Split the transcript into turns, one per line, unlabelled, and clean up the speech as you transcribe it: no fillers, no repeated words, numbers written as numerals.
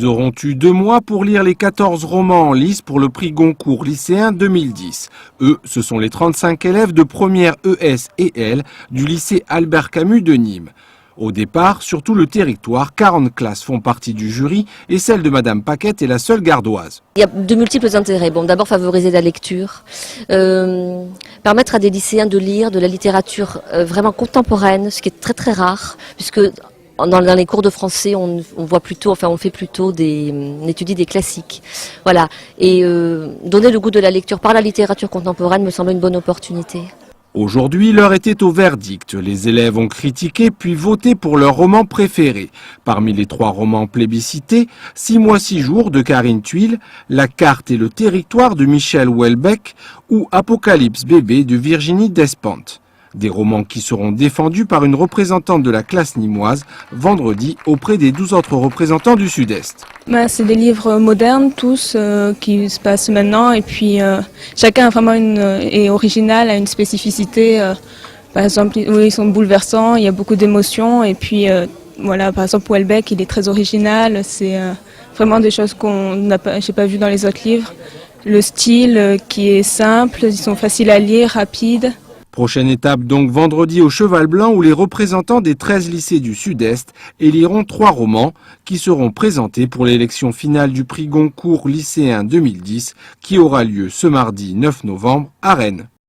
Ils auront eu 2 mois pour lire les 14 romans en lice pour le prix Goncourt lycéen 2010. Eux, ce sont les 35 élèves de première ES et L du lycée Albert Camus de Nîmes. Au départ, sur tout le territoire, 40 classes font partie du jury et celle de Madame Paquette est la seule gardoise.
Il y a de multiples intérêts. Bon, d'abord favoriser la lecture, permettre à des lycéens de lire de la littérature vraiment contemporaine, ce qui est très très rare, puisque dans les cours de français, on étudie des classiques. Voilà. Et donner le goût de la lecture par la littérature contemporaine me semble une bonne opportunité.
Aujourd'hui, l'heure était au verdict. Les élèves ont critiqué puis voté pour leur roman préféré. Parmi les 3 romans plébiscités, 6 mois 6 jours de Karine Thuil, La carte et le territoire de Michel Houellebecq ou Apocalypse bébé de Virginie Despentes. Des romans qui seront défendus par une représentante de la classe nîmoise vendredi auprès des 12 autres représentants du Sud-Est.
C'est des livres modernes tous qui se passent maintenant et puis chacun vraiment est original, a une spécificité. Par exemple, oui, ils sont bouleversants, il y a beaucoup d'émotions et puis voilà, par exemple Houellebecq, il est très original, c'est vraiment des choses j'ai pas vu dans les autres livres. Le style qui est simple, ils sont faciles à lire, rapides.
Prochaine étape donc vendredi au Cheval Blanc où les représentants des 13 lycées du Sud-Est éliront 3 romans qui seront présentés pour l'élection finale du prix Goncourt lycéen 2010 qui aura lieu ce mardi 9 novembre à Rennes.